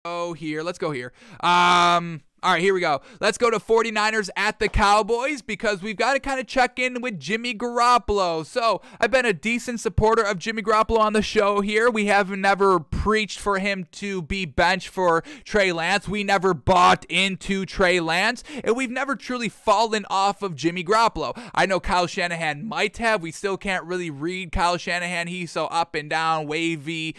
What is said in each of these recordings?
Let's go here. All right, here we go. Let's go to 49ers at the Cowboys because we've got to kind of check in with Jimmy Garoppolo. So I've been a decent supporter of Jimmy Garoppolo on the show here. We have never preached for him to be benched for Trey Lance. We never bought into Trey Lance, and we've never truly fallen off of Jimmy Garoppolo. I know Kyle Shanahan might have. We still can't really read Kyle Shanahan. He's so up and down, wavy.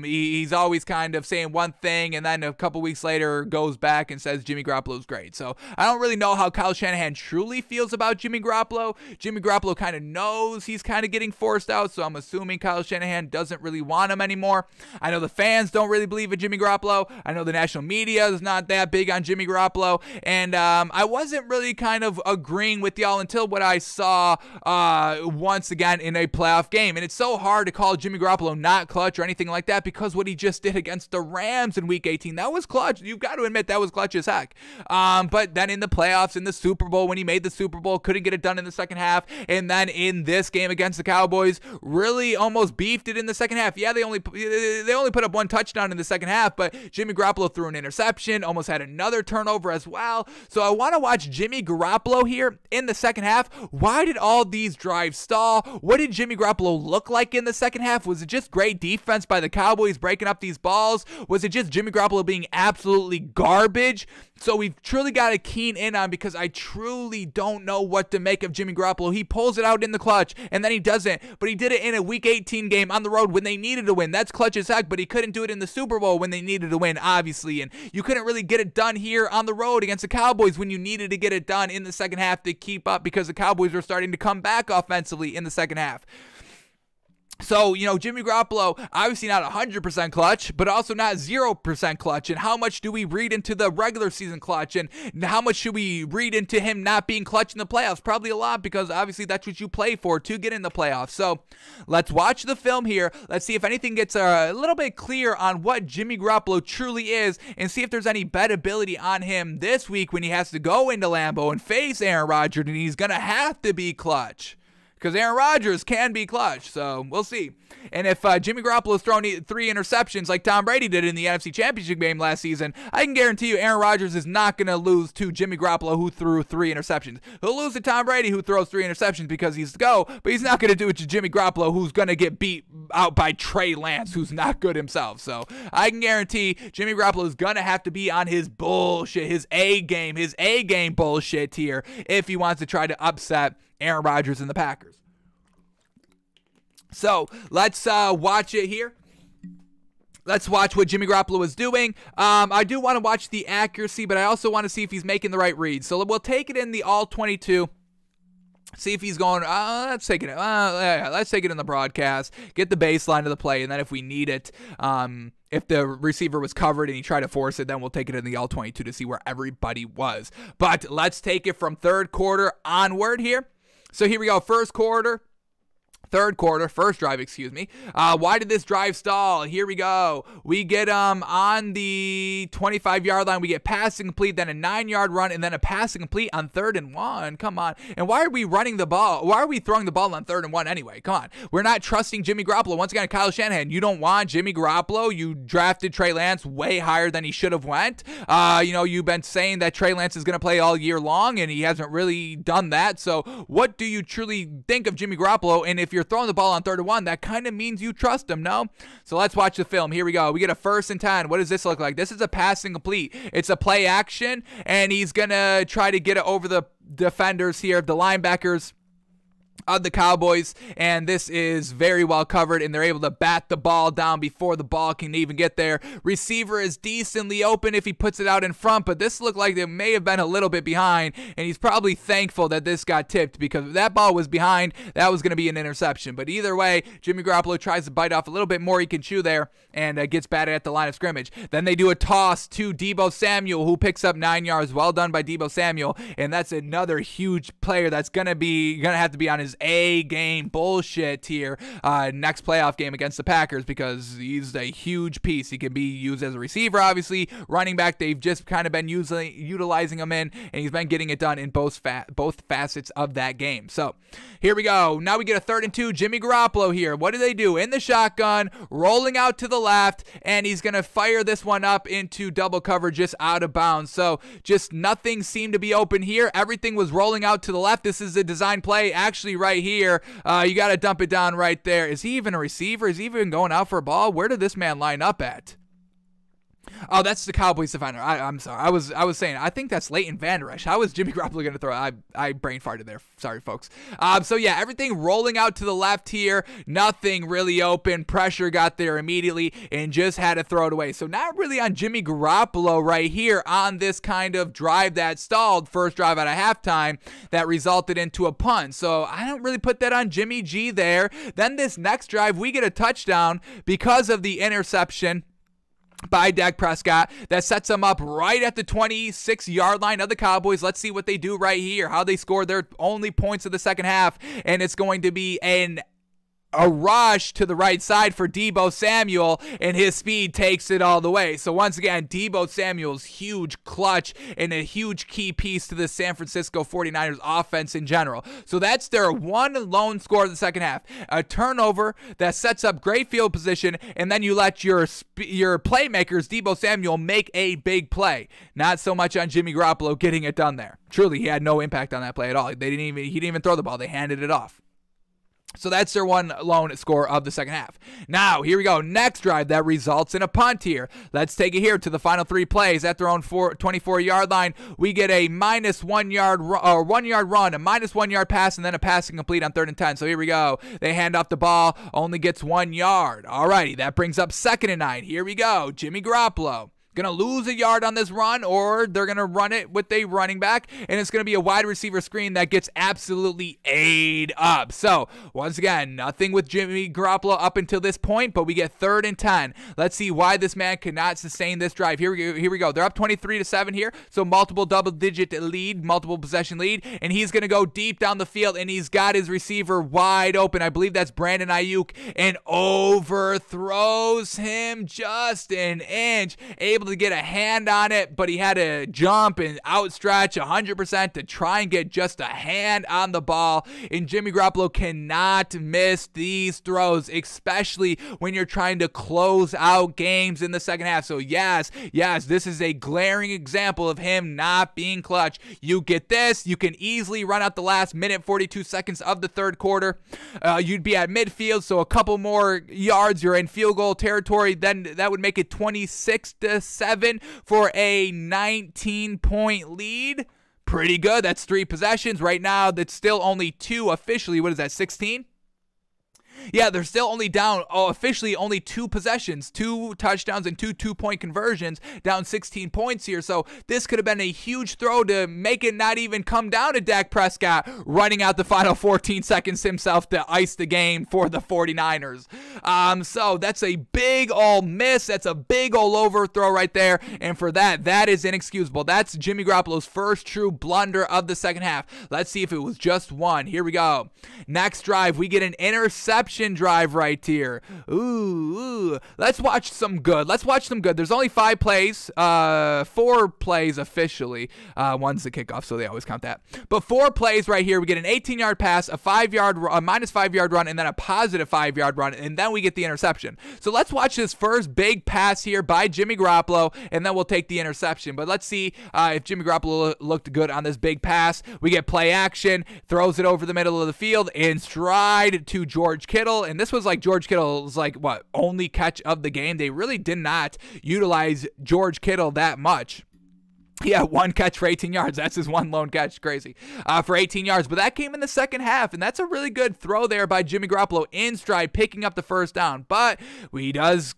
He's always kind of saying one thing, and then a couple weeks later goes back and says Jimmy Garoppolo's great. So I don't really know how Kyle Shanahan truly feels about Jimmy Garoppolo. Jimmy Garoppolo kind of knows he's kind of getting forced out, so I'm assuming Kyle Shanahan doesn't really want him anymore. I know the fans don't really believe in Jimmy Garoppolo. I know the national media is not that big on Jimmy Garoppolo, and I wasn't really kind of agreeing with y'all until what I saw once again in a playoff game. And it's so hard to call Jimmy Garoppolo not clutch or anything like that because what he just did against the Rams in Week 18, that was clutch. You've got to admit that was clutch as heck. But then in the playoffs, in the Super Bowl, when he made the Super Bowl, couldn't get it done in the second half. And then in this game against the Cowboys, really almost beefed it in the second half. Yeah, they only put up one touchdown in the second half, but Jimmy Garoppolo threw an interception, almost had another turnover as well. So I want to watch Jimmy Garoppolo here in the second half. Why did all these drives stall? What did Jimmy Garoppolo look like in the second half? Was it just great defense by the Cowboys breaking up these balls? Was it just Jimmy Garoppolo being absolutely garbage? So we've truly got to keen in on because I truly don't know what to make of Jimmy Garoppolo. He pulls it out in the clutch and then he doesn't, but he did it in a Week 18 game on the road when they needed to win. That's clutch as heck, but he couldn't do it in the Super Bowl when they needed to win, obviously, and you couldn't really get it done here on the road against the Cowboys when you needed to get it done in the second half to keep up because the Cowboys were starting to come back offensively in the second half. So, Jimmy Garoppolo, obviously not 100% clutch, but also not 0% clutch. And how much do we read into the regular season clutch? And how much should we read into him not being clutch in the playoffs? Probably a lot because obviously that's what you play for to get in the playoffs. So let's watch the film here. Let's see if anything gets a little bit clear on what Jimmy Garoppolo truly is and see if there's any bettability on him this week when he has to go into Lambeau and face Aaron Rodgers and he's going to have to be clutch. Because Aaron Rodgers can be clutch, so we'll see. And if Jimmy Garoppolo's thrown 3 interceptions like Tom Brady did in the NFC Championship game last season, I can guarantee you Aaron Rodgers is not going to lose to Jimmy Garoppolo who threw 3 interceptions. He'll lose to Tom Brady who throws 3 interceptions because he's the go, but he's not going to do it to Jimmy Garoppolo who's going to get beat out by Trey Lance who's not good himself. So I can guarantee Jimmy Garoppolo is going to have to be on his bullshit, his A-game bullshit here if he wants to try to upset Aaron Rodgers and the Packers. So let's watch it here. Let's watch what Jimmy Garoppolo is doing. I do want to watch the accuracy, but I also want to see if he's making the right reads. So we'll take it in the all 22. See if he's going, let's take it in the broadcast, get the baseline of the play, and then if we need it, if the receiver was covered and he tried to force it, then we'll take it in the all 22 to see where everybody was. But let's take it from third quarter onward here. So here we go, first drive, why did this drive stall? Here we go. We get on the 25-yard line. We get pass incomplete, then a 9-yard run, and then a pass incomplete on 3rd and 1. Come on. And why are we running the ball? Why are we throwing the ball on 3rd and 1 anyway? Come on. We're not trusting Jimmy Garoppolo. Once again, Kyle Shanahan, you don't want Jimmy Garoppolo. You drafted Trey Lance way higher than he should have went. You've been saying that Trey Lance is going to play all year long, and he hasn't really done that. So what do you truly think of Jimmy Garoppolo? And if you're throwing the ball on 3rd and 1, that kind of means you trust him, no? So let's watch the film. Here we go. We get a 1st and 10. What does this look like? This is a pass incomplete. It's a play action, and he's going to try to get it over the defenders here, the linebackers of the Cowboys, and this is very well covered, and they're able to bat the ball down before the ball can even get there. Receiver is decently open if he puts it out in front, but this looked like it may have been a little bit behind, and he's probably thankful that this got tipped, because if that ball was behind, that was going to be an interception. But either way, Jimmy Garoppolo tries to bite off a little bit more he can chew there, and gets batted at the line of scrimmage. Then they do a toss to Deebo Samuel, who picks up 9 yards. Well done by Deebo Samuel, and that's another huge player that's going to have to be on his Rodgers A-game bullshit here next playoff game against the Packers, because he's a huge piece. He can be used as a receiver, obviously. Running back, they've just kind of been utilizing him in, and he's been getting it done in both facets of that game. So here we go. Now we get a 3rd and 2. Jimmy Garoppolo here. What do they do? In the shotgun, rolling out to the left, and he's going to fire this one up into double cover just out of bounds. So just nothing seemed to be open here. Everything was rolling out to the left. This is a design play actually right here. You got to dump it down right there. Is he even a receiver? Is he even going out for a ball? Where did this man line up at? Oh, that's the Cowboys defender. I'm sorry. I was saying, I think that's Leighton Vander Esch. How is Jimmy Garoppolo going to throw? I brain farted there. Sorry, folks. So yeah, everything rolling out to the left here. Nothing really open. Pressure got there immediately and just had to throw it away. So not really on Jimmy Garoppolo right here on this kind of drive that stalled. First drive out of halftime that resulted into a punt. So I don't really put that on Jimmy G there. Then this next drive, we get a touchdown because of the interception by Dak Prescott that sets them up right at the 26-yard line of the Cowboys. Let's see what they do right here, how they score their only points of the second half, and it's going to be a rush to the right side for Deebo Samuel, and his speed takes it all the way. So once again, Deebo Samuel's huge clutch and a huge key piece to the San Francisco 49ers offense in general. So that's their one lone score of the second half. A turnover that sets up great field position, and then you let your playmakers, Deebo Samuel, make a big play. Not so much on Jimmy Garoppolo getting it done there. Truly, he had no impact on that play at all. He didn't even throw the ball. They handed it off. So that's their one lone score of the second half. Now, here we go. Next drive that results in a punt here. Let's take it here to the final 3 plays at their own 24-yard line. We get a -1 yard or 1 yard run, a -1 yard pass, and then a pass incomplete on 3rd and 10. So here we go. They hand off the ball, only gets 1 yard. Alrighty, that brings up 2nd and 9. Here we go. Jimmy Garoppolo gonna lose a yard on this run, or they're gonna run it with a running back, and it's gonna be a wide receiver screen that gets absolutely ate up. So once again, nothing with Jimmy Garoppolo up until this point, but we get 3rd and 10. Let's see why this man could not sustain this drive. Here we go. They're up 23-7 here, so multiple double-digit lead, multiple possession lead, and he's gonna go deep down the field, and he's got his receiver wide open. I believe that's Brandon Ayuk, and overthrows him just an inch, able to get a hand on it, but he had to jump and outstretch 100% to try and get just a hand on the ball. And Jimmy Garoppolo cannot miss these throws, especially when you're trying to close out games in the second half. So yes, this is a glaring example of him not being clutch. You get this, you can easily run out the last minute 42 seconds of the 3rd quarter. You'd be at midfield, so a couple more yards, you're in field goal territory. Then that would make it 26-7 for a 19-point lead. Pretty good. That's 3 possessions. Right now, that's still only 2 officially. What is that, 16? Yeah, they're still only down, officially only 2 possessions, 2 touchdowns and 2 two-point conversions, down 16 points here. So this could have been a huge throw to make it not even come down to Dak Prescott running out the final 14 seconds himself to ice the game for the 49ers. So that's a big ol' miss. That's a big ol' overthrow right there. And for that is inexcusable. That's Jimmy Garoppolo's first true blunder of the second half. Let's see if it was just one. Here we go. Next drive, we get an interception drive right here. Ooh. Let's watch some good. There's only 5 plays, 4 plays officially. One's the kickoff, so they always count that. But 4 plays right here. We get an 18-yard pass, a minus 5-yard run, and then a positive 5-yard run, and then we get the interception. So let's watch this first big pass here by Jimmy Garoppolo, and then we'll take the interception. But let's see if Jimmy Garoppolo looked good on this big pass. We get play action, throws it over the middle of the field in stride to George Kittle, and this was like George Kittle's only catch of the game. They really did not utilize George Kittle that much. Yeah, 1 catch for 18 yards. That's his one lone catch. Crazy. For 18 yards. But that came in the second half, and that's a really good throw there by Jimmy Garoppolo in stride, picking up the first down. But he does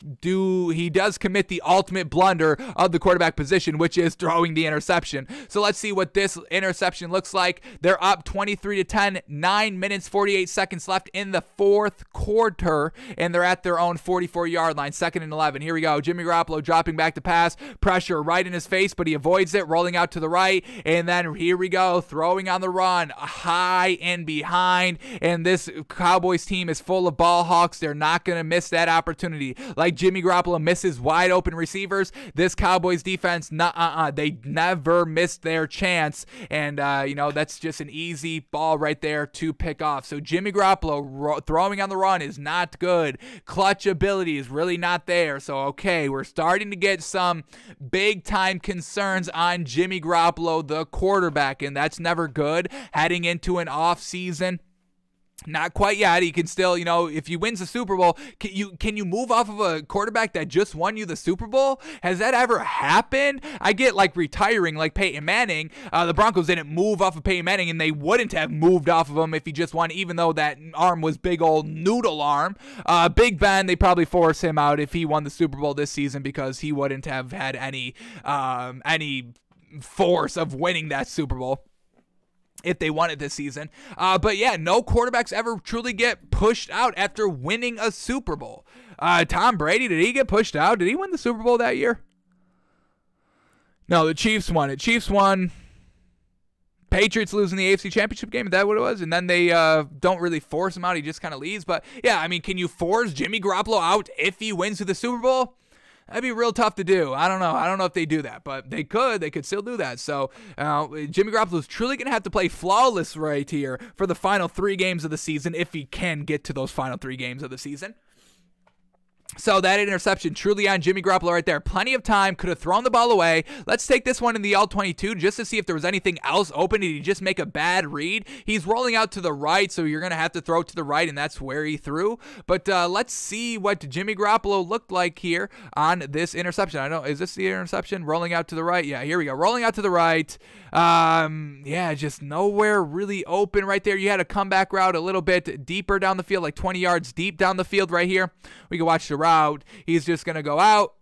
commit the ultimate blunder of the quarterback position, which is throwing the interception. So let's see what this interception looks like. They're up 23-10, 9 minutes, 48 seconds left in the 4th quarter, and they're at their own 44-yard line, 2nd and 11. Here we go. Jimmy Garoppolo dropping back to pass. Pressure right in his face, but he avoids avoids it, rolling out to the right, and then here we go, throwing on the run, high and behind, and this Cowboys team is full of ball hawks. They're not going to miss that opportunity. Like Jimmy Garoppolo misses wide open receivers, this Cowboys defense, they never missed their chance, and that's just an easy ball right there to pick off. So Jimmy Garoppolo throwing on the run is not good. Clutch ability is really not there. So okay, we're starting to get some big time concerns on Jimmy Garoppolo, the quarterback, and that's never good heading into an off season. Not quite yet. He can still, if he wins the Super Bowl, can you move off of a quarterback that just won you the Super Bowl? Has that ever happened? I get like retiring like Peyton Manning. The Broncos didn't move off of Peyton Manning, and they wouldn't have moved off of him if he just won, even though that arm was big old noodle arm. Big Ben, they probably force him out if he won the Super Bowl this season because he wouldn't have had any force of winning that Super Bowl if they won it this season. But yeah, no quarterbacks ever truly get pushed out after winning a Super Bowl. Tom Brady, did he get pushed out? Did he win the Super Bowl that year? No, the Chiefs won it. Chiefs won. Patriots losing the AFC Championship game. Is that what it was? And then they don't really force him out. He just kind of leaves. But yeah, I mean, can you force Jimmy Garoppolo out if he wins the Super Bowl? That'd be real tough to do. I don't know. I don't know if they do that, but they could. They could still do that. So Jimmy Garoppolo is truly going to have to play flawless right here for the final 3 games of the season if he can get to those final 3 games of the season. So that interception truly on Jimmy Garoppolo right there. Plenty of time. Could have thrown the ball away. Let's take this one in the All-22 just to see if there was anything else open. Did he just make a bad read? He's rolling out to the right, so you're going to have to throw to the right, and that's where he threw. But let's see what Jimmy Garoppolo looked like here on this interception. I don't know. Is this the interception? Rolling out to the right? Yeah, here we go. Rolling out to the right. Yeah, just nowhere really open right there. You had a comeback route a little bit deeper down the field, like 20 yards deep down the field right here. We can watch the route. He's just going to go out,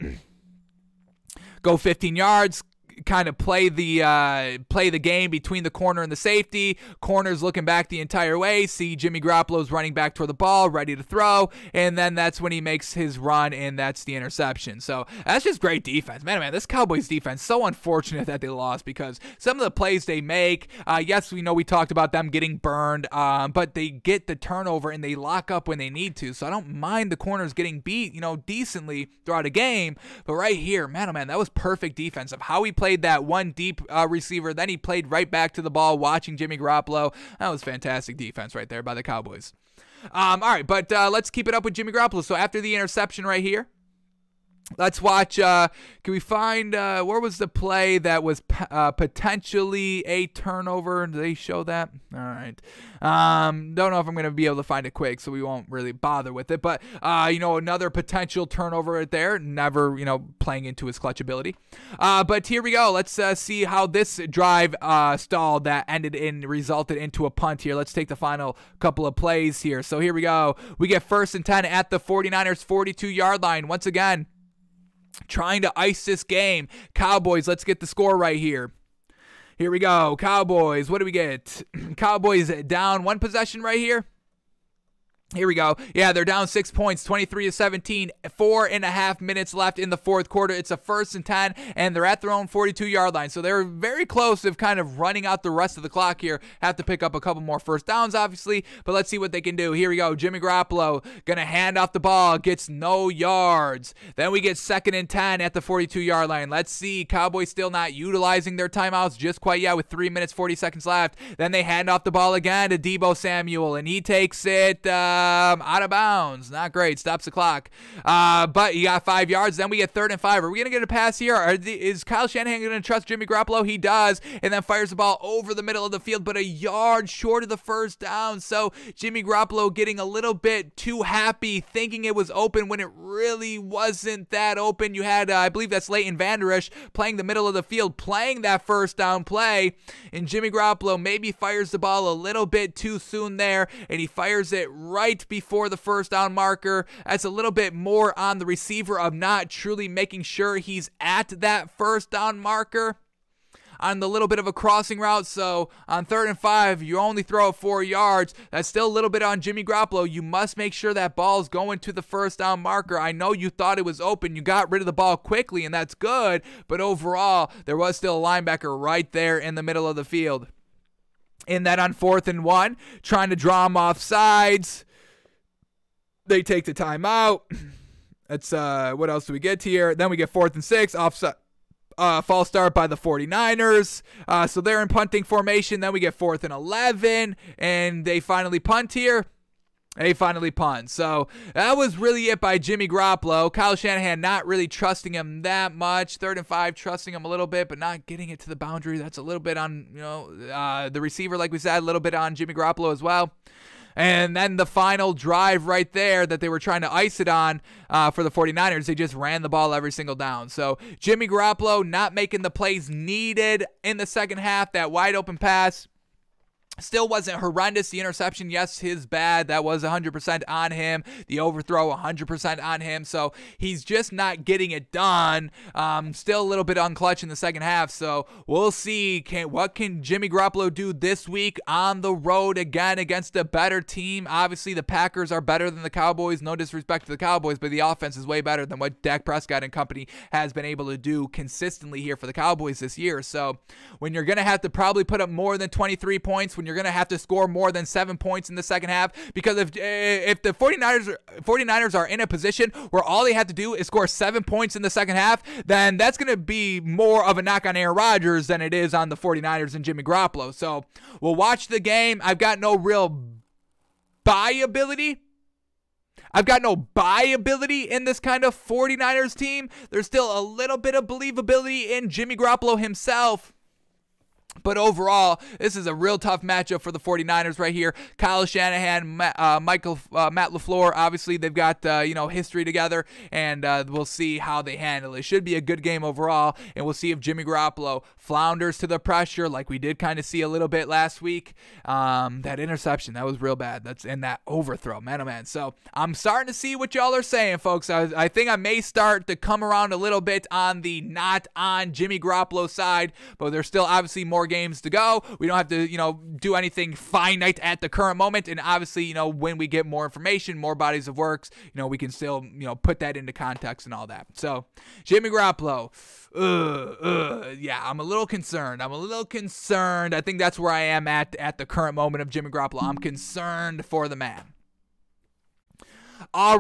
go 15 yards, kind of play the game between the corner and the safety. Corner's looking back the entire way. See Jimmy Garoppolo's running back toward the ball, ready to throw, and then that's when he makes his run, and that's the interception. So that's just great defense. Man, this Cowboys defense, so unfortunate that they lost because some of the plays they make, yes, we know we talked about them getting burned, but they get the turnover and they lock up when they need to. So I don't mind the corners getting beat, decently throughout a game, but right here, man, that was perfect defense of how he played that one deep receiver. Then he played right back to the ball, watching Jimmy Garoppolo. That was fantastic defense right there by the Cowboys. All right, but let's keep it up with Jimmy Garoppolo. So after the interception right here, let's watch. Can we find where was the play that was potentially a turnover? Do they show that? All right. Don't know if I'm going to be able to find it quick, so we won't really bother with it. But, another potential turnover right there. Never, playing into his clutch ability. But here we go. Let's see how this drive stalled that resulted into a punt here. Let's take the final couple of plays here. So here we go. We get 1st and 10 at the 49ers 42-yard line. Once again, trying to ice this game. Cowboys, let's get the score right here. Here we go. Cowboys, what do we get? Cowboys down 1 possession right here. Here we go. Yeah, they're down 6 points, 23-17, 4.5 minutes left in the 4th quarter. It's a 1st and 10, and they're at their own 42-yard line. So they're very close of kind of running out the rest of the clock here. Have to pick up a couple more first downs, obviously, but let's see what they can do. Here we go. Jimmy Garoppolo going to hand off the ball, gets no yards. Then we get 2nd and 10 at the 42-yard line. Let's see. Cowboys still not utilizing their timeouts just quite yet with 3 minutes, 40 seconds left. Then they hand off the ball again to Deebo Samuel, and he takes it out of bounds. Not great. Stops the clock. But he got 5 yards. Then we get 3rd and 5. Are we going to get a pass here? Is Kyle Shanahan going to trust Jimmy Garoppolo? He does. And then fires the ball over the middle of the field, but a yard short of the first down. So Jimmy Garoppolo getting a little bit too happy, thinking it was open when it really wasn't that open. You had, I believe that's Leighton Vander Esch playing the middle of the field, playing that first down play. And Jimmy Garoppolo maybe fires the ball a little bit too soon there, and he fires it right before the first down marker. That's a little bit more on the receiver of not truly making sure he's at that first down marker. on the little bit of a crossing route. So on 3rd and 5, you only throw it 4 yards. That's still a little bit on Jimmy Garoppolo. You must make sure that ball's going to the first down marker. I know you thought it was open. You got rid of the ball quickly, and that's good. But overall, there was still a linebacker right there in the middle of the field. In that on 4th and 1, trying to draw him off sides. They take the timeout. That's what else do we get here? Then we get 4th and 6, offside. False start by the 49ers. So they're in punting formation. Then we get 4th and 11, and they finally punt here. They finally punt. So that was really it by Jimmy Garoppolo. Kyle Shanahan not really trusting him that much. 3rd and 5, trusting him a little bit, but not getting it to the boundary. That's a little bit on, the receiver, like we said, a little bit on Jimmy Garoppolo as well. And then the final drive right there that they were trying to ice it on for the 49ers, they just ran the ball every single down. So Jimmy Garoppolo not making the plays needed in the second half. That wide open pass still wasn't horrendous. The interception, yes, his bad. That was 100% on him. The overthrow, 100% on him. So he's just not getting it done. Still a little bit unclutch in the second half. So we'll see what can Jimmy Garoppolo do this week on the road again against a better team. Obviously, the Packers are better than the Cowboys. No disrespect to the Cowboys, but the offense is way better than what Dak Prescott and company has been able to do consistently here for the Cowboys this year. So when you're going to have to probably put up more than 23 points, when you're going to have to score more than 7 points in the second half, because if the 49ers are in a position where all they have to do is score 7 points in the second half, then that's going to be more of a knock on Aaron Rodgers than it is on the 49ers and Jimmy Garoppolo. So we'll watch the game. I've got no real buy ability. I've got no buy ability in this kind of 49ers team. There's still a little bit of believability in Jimmy Garoppolo himself. But overall, this is a real tough matchup for the 49ers right here. Kyle Shanahan, Matt LaFleur, obviously they've got history together, and we'll see how they handle it. It should be a good game overall, and we'll see if Jimmy Garoppolo flounders to the pressure like we did kind of see a little bit last week. That interception, that was real bad. That's in that overthrow, man, oh man. So I'm starting to see what y'all are saying, folks. I think I may start to come around a little bit on the not on Jimmy Garoppolo side, but there's still obviously more games to go. We don't have to, do anything finite at the current moment. And obviously, when we get more information, more bodies of works, we can still, put that into context and all that. So Jimmy Garoppolo, yeah, I'm a little concerned. I think that's where I am at the current moment of Jimmy Garoppolo. I'm concerned for the man. All